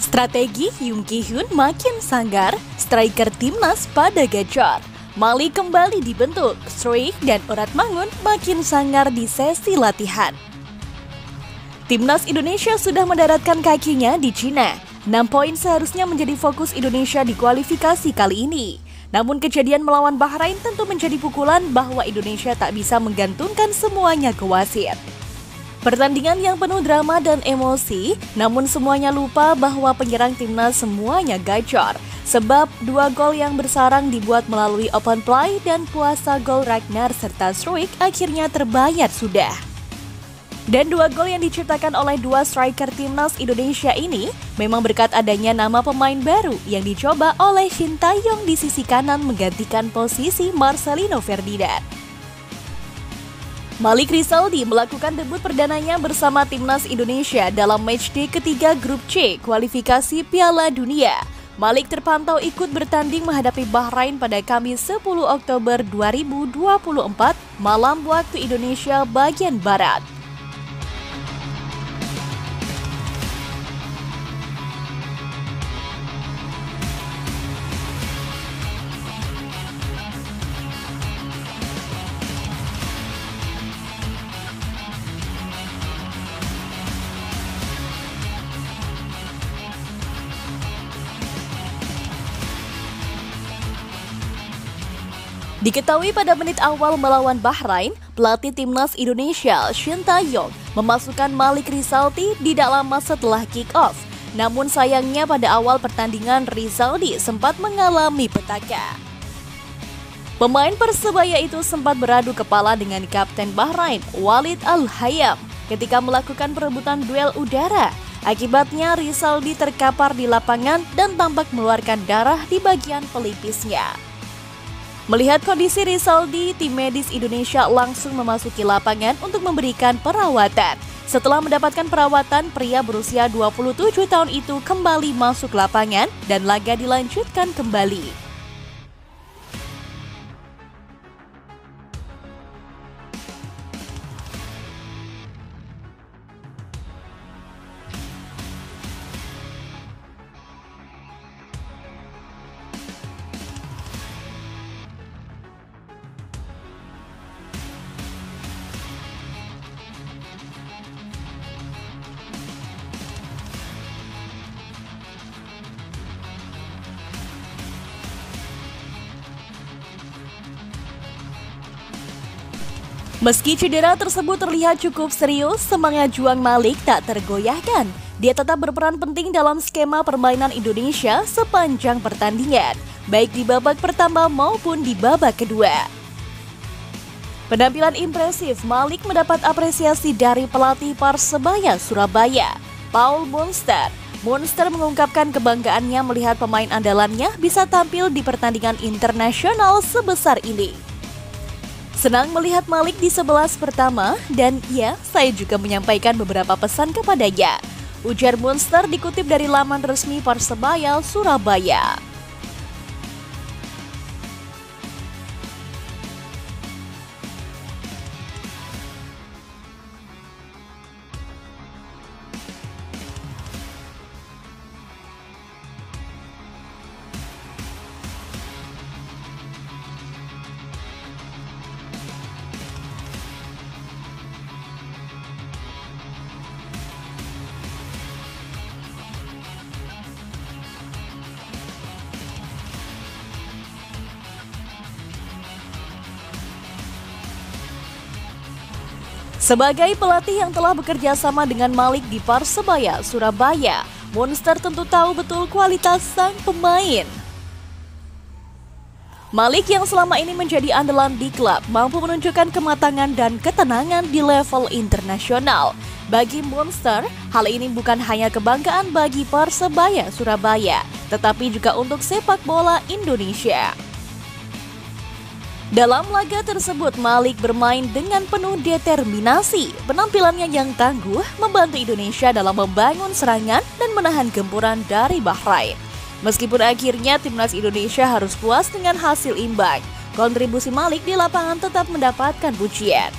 Strategi Yoon Ki-hyun makin sanggar, striker timnas pada gacor. Malik kembali dibentuk, Struijk dan Oratmangun makin sangar di sesi latihan. Timnas Indonesia sudah mendaratkan kakinya di Cina. 6 poin seharusnya menjadi fokus Indonesia di kualifikasi kali ini. Namun kejadian melawan Bahrain tentu menjadi pukulan bahwa Indonesia tak bisa menggantungkan semuanya ke wasit. Pertandingan yang penuh drama dan emosi, namun semuanya lupa bahwa penyerang timnas semuanya gacor. Sebab 2 gol yang bersarang dibuat melalui open play dan puasa gol Ragnar serta Struijk akhirnya terbayar sudah. Dan 2 gol yang diciptakan oleh 2 striker timnas Indonesia ini memang berkat adanya nama pemain baru yang dicoba oleh Shin Tae-yong di sisi kanan menggantikan posisi Marcelino Ferdinand. Malik Rizaldi melakukan debut perdananya bersama timnas Indonesia dalam matchday ketiga grup C kualifikasi Piala Dunia. Malik terpantau ikut bertanding menghadapi Bahrain pada Kamis 10 Oktober 2024 malam waktu Indonesia bagian Barat. Diketahui pada menit awal melawan Bahrain, pelatih timnas Indonesia Shin Tae-yong memasukkan Malik Rizaldi di dalam masa setelah kick-off. Namun sayangnya pada awal pertandingan Rizaldi sempat mengalami petaka. Pemain Persebaya itu sempat beradu kepala dengan Kapten Bahrain Walid Al-Hayam ketika melakukan perebutan duel udara. Akibatnya Rizaldi terkapar di lapangan dan tampak mengeluarkan darah di bagian pelipisnya. Melihat kondisi Rizaldi, tim medis Indonesia langsung memasuki lapangan untuk memberikan perawatan. Setelah mendapatkan perawatan, pria berusia 27 tahun itu kembali masuk lapangan dan laga dilanjutkan kembali. Meski cedera tersebut terlihat cukup serius, semangat juang Malik tak tergoyahkan. Dia tetap berperan penting dalam skema permainan Indonesia sepanjang pertandingan, baik di babak pertama maupun di babak kedua. Penampilan impresif Malik mendapat apresiasi dari pelatih Persebaya Surabaya, Paul Monster. Monster mengungkapkan kebanggaannya melihat pemain andalannya bisa tampil di pertandingan internasional sebesar ini. Senang melihat Malik di 11 pertama dan ya, saya juga menyampaikan beberapa pesan kepadanya. Ujar Monster dikutip dari laman resmi Persebaya Surabaya. Sebagai pelatih yang telah bekerja sama dengan Malik di Persebaya Surabaya, Monster tentu tahu betul kualitas sang pemain. Malik yang selama ini menjadi andalan di klub mampu menunjukkan kematangan dan ketenangan di level internasional. Bagi Monster, hal ini bukan hanya kebanggaan bagi Persebaya Surabaya, tetapi juga untuk sepak bola Indonesia. Dalam laga tersebut, Malik bermain dengan penuh determinasi. Penampilannya yang tangguh membantu Indonesia dalam membangun serangan dan menahan gempuran dari Bahrain. Meskipun akhirnya timnas Indonesia harus puas dengan hasil imbang, kontribusi Malik di lapangan tetap mendapatkan pujian.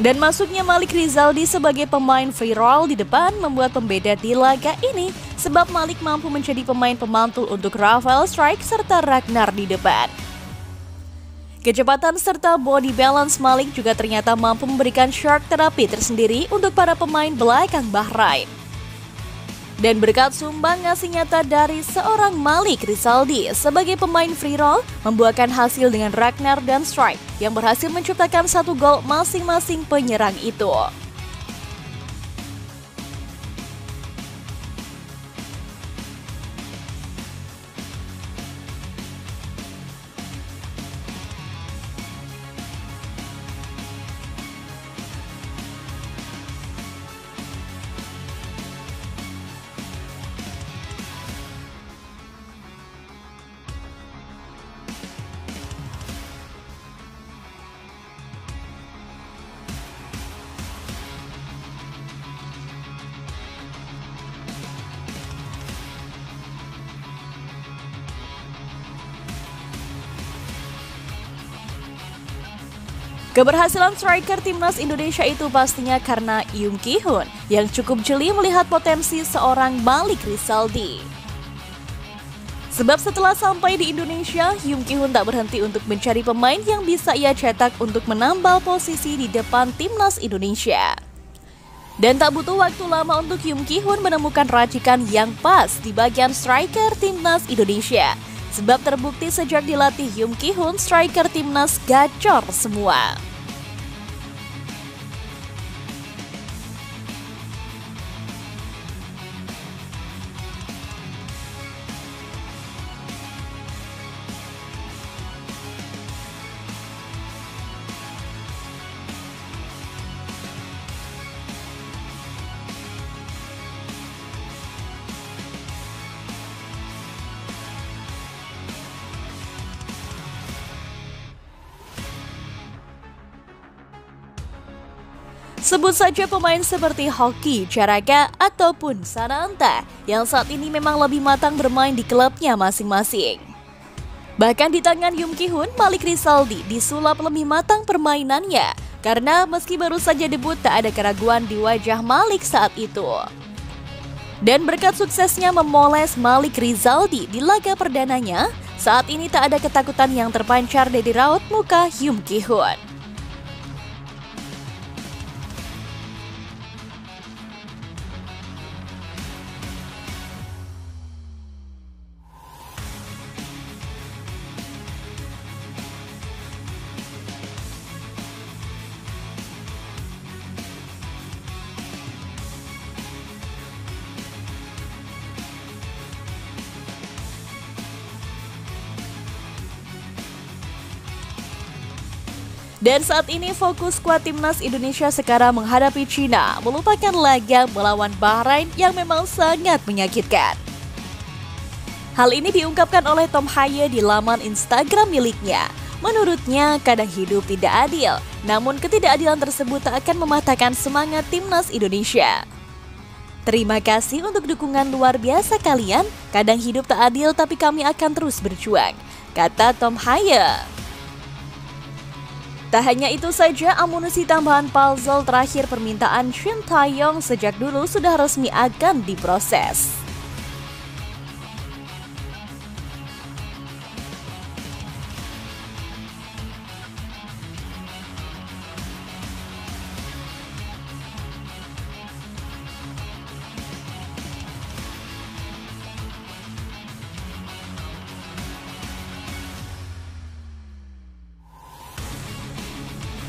Dan masuknya Malik Rizaldi sebagai pemain free roll di depan membuat pembeda di laga ini, sebab Malik mampu menjadi pemain pemantul untuk Rafael Strike serta Ragnar di depan. Kecepatan serta body balance Malik juga ternyata mampu memberikan shark terapi tersendiri untuk para pemain belakang Bahrain. Dan berkat sumbangasi nyata dari seorang Malik Rizaldi sebagai pemain free roll, membuahkan hasil dengan Ragnar dan Strike yang berhasil menciptakan 1 gol masing-masing penyerang itu. Keberhasilan striker timnas Indonesia itu pastinya karena Yoon Ki-hoon yang cukup jeli melihat potensi seorang Malik Rizaldi. Sebab setelah sampai di Indonesia, Yoon Ki-hoon tak berhenti untuk mencari pemain yang bisa ia cetak untuk menambal posisi di depan timnas Indonesia. Dan tak butuh waktu lama untuk Yoon Ki-hoon menemukan racikan yang pas di bagian striker timnas Indonesia. Sebab terbukti sejak dilatih Yoon Ki-hoon, striker timnas gacor semua. Sebut saja pemain seperti Hoki, Caraka, ataupun Sananta yang saat ini memang lebih matang bermain di klubnya masing-masing. Bahkan di tangan Yoon Ki-hoon, Malik Rizaldi disulap lebih matang permainannya karena meski baru saja debut tak ada keraguan di wajah Malik saat itu. Dan berkat suksesnya memoles Malik Rizaldi di laga perdananya, saat ini tak ada ketakutan yang terpancar dari raut muka Yoon Ki-hoon. Dan saat ini fokus skuad timnas Indonesia sekarang menghadapi Cina, melupakan laga melawan Bahrain yang memang sangat menyakitkan. Hal ini diungkapkan oleh Tom Haye di laman Instagram miliknya. Menurutnya, kadang hidup tidak adil, namun ketidakadilan tersebut tak akan mematahkan semangat timnas Indonesia. Terima kasih untuk dukungan luar biasa kalian, kadang hidup tak adil tapi kami akan terus berjuang, kata Tom Haye. Tak hanya itu saja, amunisi tambahan puzzle terakhir permintaan Shin Tae-yong sejak dulu sudah resmi akan diproses.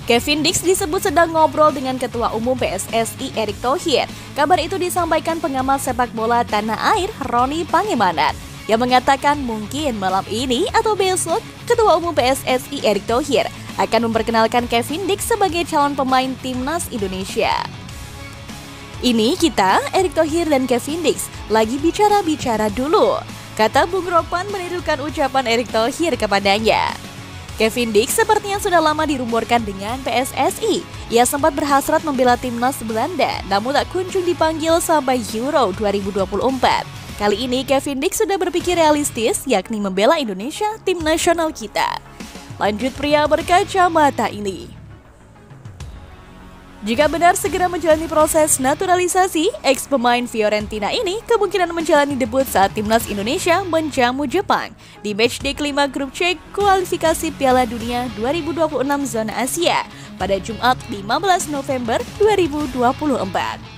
Kevin Dix disebut sedang ngobrol dengan Ketua Umum PSSI Erick Thohir. Kabar itu disampaikan pengamat sepak bola tanah air Roni Pangemanan yang mengatakan mungkin malam ini atau besok Ketua Umum PSSI Erick Thohir akan memperkenalkan Kevin Dix sebagai calon pemain timnas Indonesia. Ini kita, Erick Thohir dan Kevin Dix, lagi bicara-bicara dulu, kata Bung Ropan menirukan ucapan Erick Thohir kepadanya. Kevin Dix sepertinya sudah lama dirumorkan dengan PSSI. Ia sempat berhasrat membela timnas Belanda, namun tak kunjung dipanggil sampai Euro 2024. Kali ini Kevin Dix sudah berpikir realistis, yakni membela Indonesia, tim nasional kita. Lanjut pria berkacamata ini. Jika benar segera menjalani proses naturalisasi, ex-pemain Fiorentina ini kemungkinan menjalani debut saat timnas Indonesia menjamu Jepang di matchday kelima grup C kualifikasi Piala Dunia 2026 zona Asia pada Jumat 15 November 2024.